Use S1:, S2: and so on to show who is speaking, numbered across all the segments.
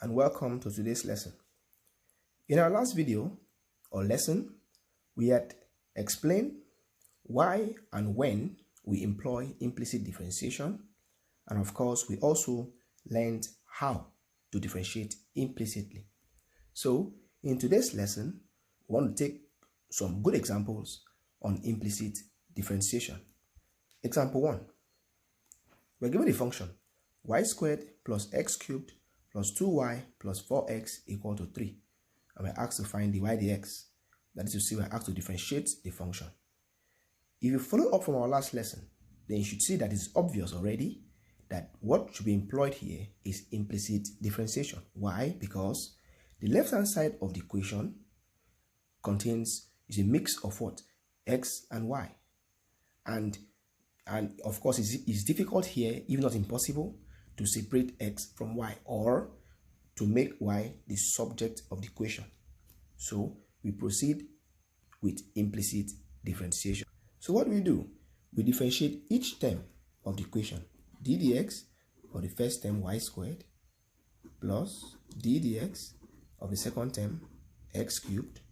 S1: and welcome to today's lesson. In our last video or lesson, we had explained why and when we employ implicit differentiation, and of course we also learned how to differentiate implicitly. So in today's lesson, we want to take some good examples on implicit differentiation. Example 1. We're given a function y squared plus x cubed plus 2y plus 4x equal to 3. And we're asked to find dy dx. That is to say, we're asked to differentiate the function. If you follow up from our last lesson, then you should see that it's obvious already that what should be employed here is implicit differentiation. Why? Because the left-hand side of the equation is a mix of what? X and y. And of course, it's difficult here, if not impossible, to separate x from y or to make y the subject of the equation. So we proceed with implicit differentiation. So what do? We differentiate each term of the equation, d dx of the first term y squared plus d dx of the second term x cubed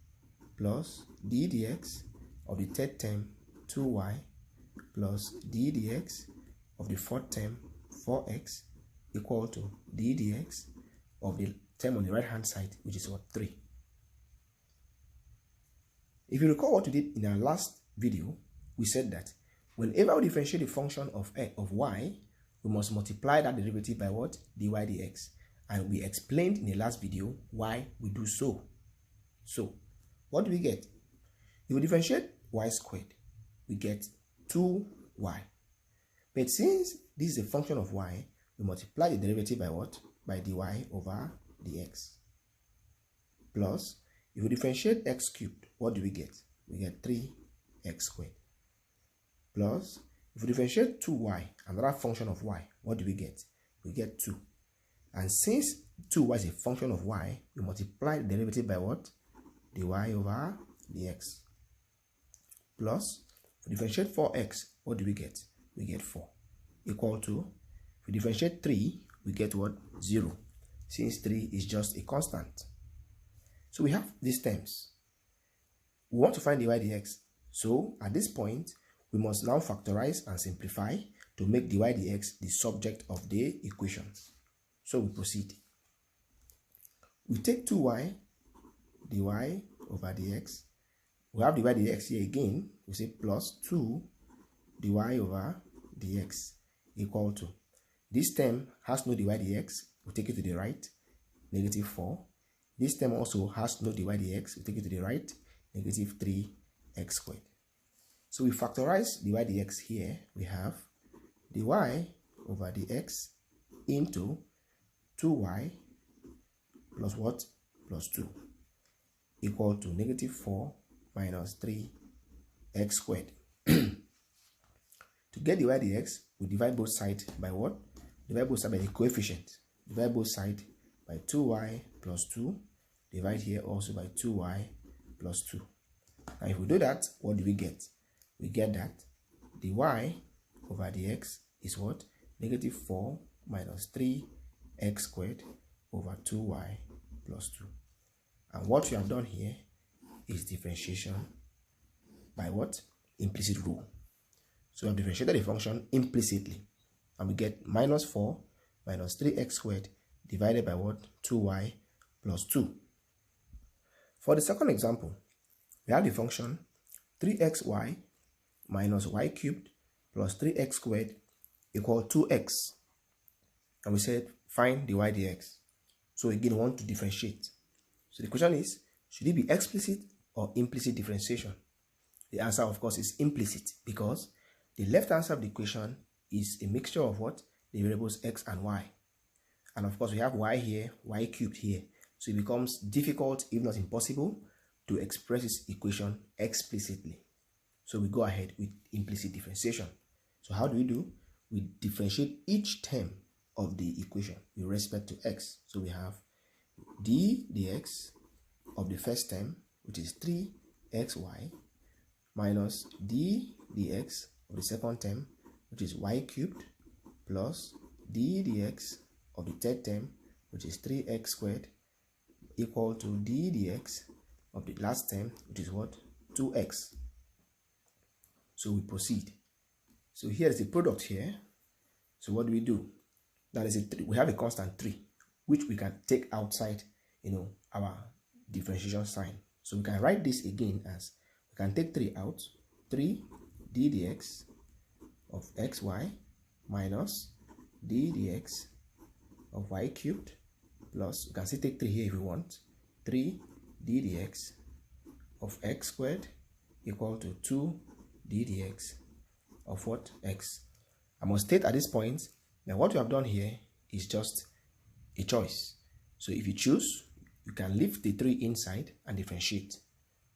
S1: plus d dx of the third term 2y plus d dx of the fourth term 4x equal to d dx of the term on the right hand side, which is what? 3. If you recall what we did in our last video, we said that whenever we differentiate the function of y, we must multiply that derivative by what? Dy dx. And we explained in the last video why we do so. So what do we get? If we differentiate y squared, we get 2y. But since this is a function of y, we multiply the derivative by what? By dy over dx. Plus, if we differentiate x cubed, what do we get? We get 3x squared. Plus, if we differentiate 2y, another function of y, what do we get? We get 2. And since 2y is a function of y, we multiply the derivative by what? Dy over dx. Plus, if we differentiate 4x, what do we get? We get 4. Equal to, if we differentiate 3, we get what? 0. Since 3 is just a constant. So we have these terms. We want to find dy dx. So at this point, we must now factorize and simplify to make dy dx the subject of the equation. So we proceed. We take 2y dy over dx. We have dy dx here again. We say plus 2 dy over dx equal to. This term has no dy dx. We take it to the right, negative 4. This term also has no dy dx. We take it to the right, negative 3x squared. So we factorize dy dx here. We have dy over dx into 2y plus what? Plus 2 equal to negative 4 minus 3x squared. To get dy dx, we divide both sides by what? Divide both sides by the coefficient. Divide both sides by 2y plus 2. Divide here also by 2y plus 2. Now if we do that, what do we get? We get that dy over dx is what? Negative 4 minus 3x squared over 2y plus 2. And what we have done here is differentiation by what? Implicit rule. So we have differentiated the function implicitly. And we get minus 4 minus 3x squared divided by what? 2y plus 2. For the second example, we have the function 3xy minus y cubed plus 3x squared equal 2x. And we said find dy dx. So again, we want to differentiate. So the question is, should it be explicit or implicit differentiation? The answer, of course, is implicit because the left answer of the equation is a mixture of what? The variables x and y. And of course, we have y here, y cubed here. So it becomes difficult, if not impossible, to express this equation explicitly. So we go ahead with implicit differentiation. So how do? We differentiate each term of the equation with respect to x. So we have d dx of the first term, which is 3xy, minus d dx of the second term, which is y cubed, plus d dx of the third term, which is 3x squared, equal to d dx of the last term, which is what? 2x. So we proceed. So here is the product here. So what do? That is we have a constant 3, which we can take outside, our differentiation sign. So we can write this again as, we can take 3 out, 3 d dx of xy minus d dx of y cubed, plus, we can still take 3 here if we want, 3 d dx of x squared equal to 2 d dx of what? X. I must state at this point that what we have done here is just a choice. So if you choose, you can leave the 3 inside and differentiate.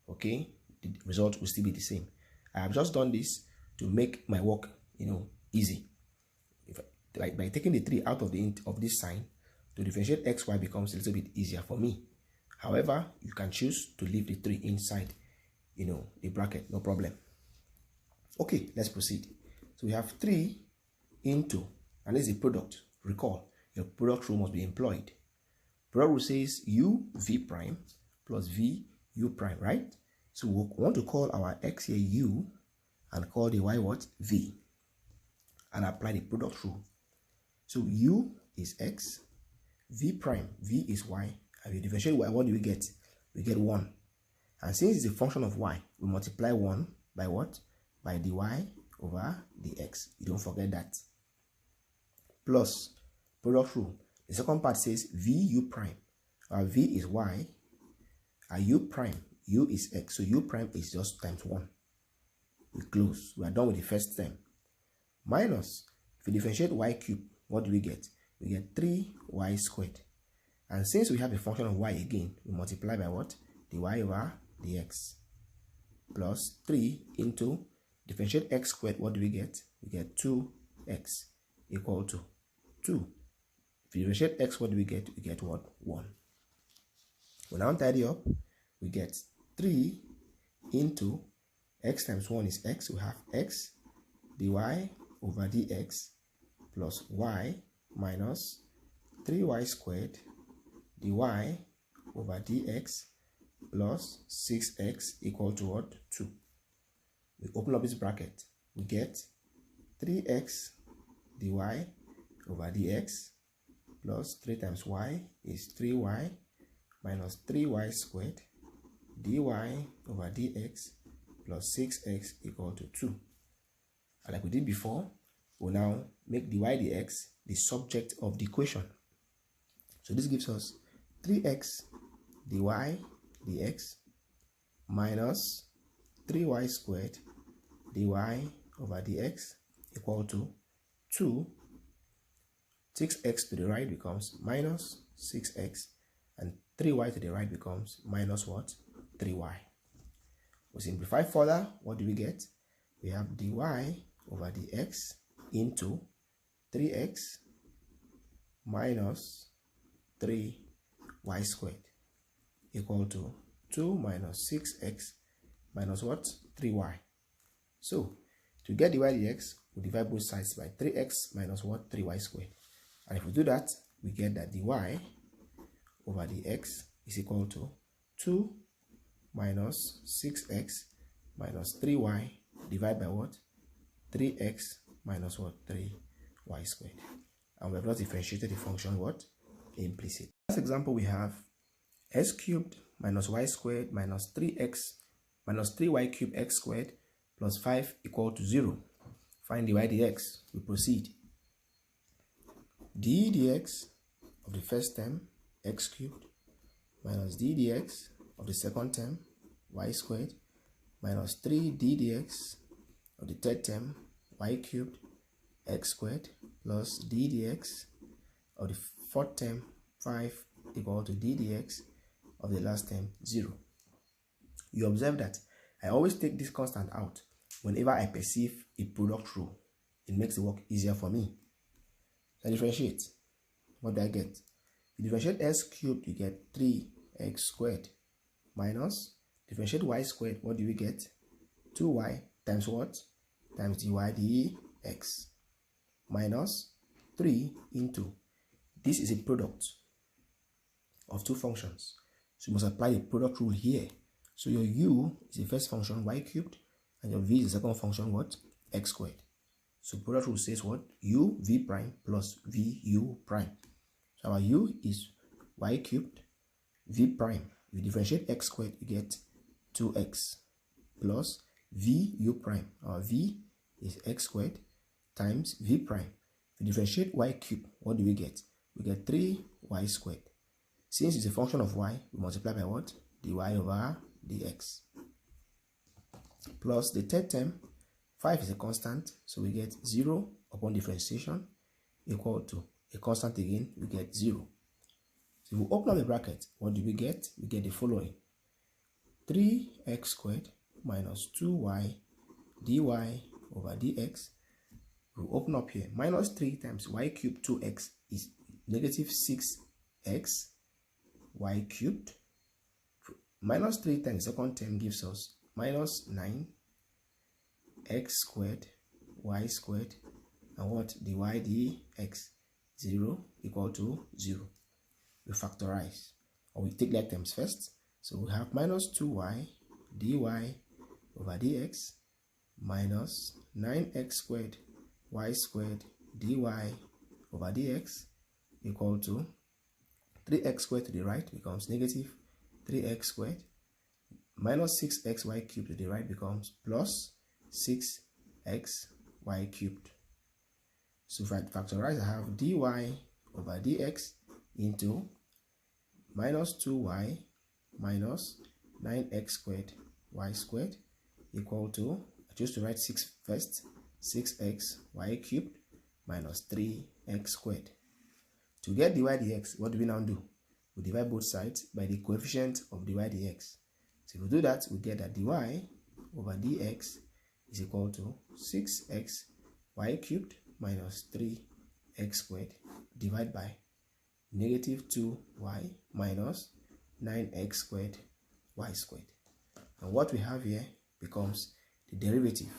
S1: Okay, the result will still be the same. I have just done this to make my work, easy. By taking the 3 out of this sign, to differentiate xy becomes a little bit easier for me. However, you can choose to leave the 3 inside, the bracket, no problem. Okay, let's proceed. So we have 3 into, and this is the product. Recall, your product rule must be employed. Product rule says u v prime plus v u prime, right? So we want to call our x here u and call the y what? V. And apply the product rule. So u is x, v prime, v is y, and we differentiate y. What do we get? We get 1. And since it's a function of y, we multiply 1 by what? By dy over dx. You don't forget that. Plus product rule. The second part says v u prime. Our v is y, our u prime, u is x. So u prime is just times 1. We close. We are done with the first term. Minus, if we differentiate y cubed, what do we get? We get 3y squared. And since we have a function of y again, we multiply by what? dy over dx. Plus 3 into, differentiate x squared, what do we get? We get 2x equal to 2. If you differentiate x, what do we get? We get what? 1. We now tidy up. We get 3 into x times 1 is x. We have x dy over dx plus y minus 3y squared dy over dx plus 6x equal to what? 2. We open up this bracket. We get 3x dy over dx plus 3 times y is 3y minus 3y squared dy over dx plus 6x equal to 2. And like we did before, we'll now make dy dx the subject of the equation. So this gives us 3x dy dx minus 3y squared dy over dx equal to 2. 6x to the right becomes minus 6x, and 3y to the right becomes minus what? 3y. We simplify further. What do we get? We have dy over dx into 3x minus 3y squared equal to 2 minus 6x minus what? 3y. So to get dy dx, we divide both sides by 3x minus what? 3y squared. And if we do that, we get that dy over dx is equal to 2 minus 6x minus 3y divided by what? 3x minus what? 3y squared. And we have not differentiated the function what? Implicit. Last example, we have x cubed minus y squared minus 3x minus 3y cubed x squared plus 5 equal to 0. Find dy dx. We proceed. d dx of the first term, x cubed, minus d dx of the second term, y squared, minus 3 d dx of the third term, y cubed, x squared, plus d dx of the fourth term, 5 equal to d dx of the last term, 0. You observe that I always take this constant out whenever I perceive a product rule. It makes the work easier for me. So I differentiate. What do I get? You differentiate x cubed, you get 3x squared minus differentiate y squared. What do we get? 2y times what? Times dy dx minus 3 into, this is a product. of two functions. So you must apply the product rule here. So your u is the first function, y cubed, and your v is the second function, what? X squared. So product rule says what? U v prime plus v u prime. So our u is y cubed, v prime. You differentiate x squared, you get 2x plus v u prime. Our v is x squared times v prime. If you differentiate y cubed, what do we get? We get 3y squared. Since it's a function of y, we multiply by what? dy over dx. Plus the third term, 5 is a constant, so we get 0 upon differentiation equal to a constant again, we get 0. So if we open up the bracket, what do we get? We get the following: 3x squared minus 2y dy over dx. We open up here, minus 3 times y cubed 2x is negative 6x y cubed. Minus 3 times second term gives us minus 9 x squared y squared, and what? dy dx, 0 equal to 0. We factorize, or we take like terms first. So we have minus 2y dy over dx minus 9x squared y squared dy over dx equal to 3x squared to the right becomes negative 3x squared minus 6xy cubed to the right becomes plus 6xy cubed. So if I factorize, I have dy over dx into minus 2y minus 9x squared y squared equal to, I choose to write 6 first, 6xy cubed minus 3x squared. To get dy dx, what do we now do? We divide both sides by the coefficient of dy dx. So if we do that, we get that dy over dx is equal to 6xy cubed minus 3x squared divided by negative 2y minus 9x squared y squared. And what we have here becomes the derivative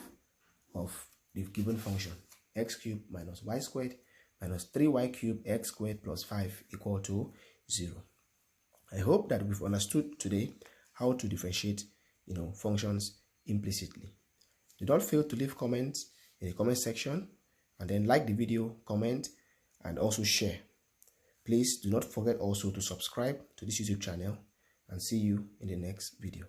S1: of the given function, x cubed minus y squared minus 3y cubed x squared plus 5 equal to 0. I hope that we've understood today how to differentiate, functions implicitly. Do not fail to leave comments in the comment section, and then like the video, comment, and also share. Please do not forget also to subscribe to this YouTube channel, and see you in the next video.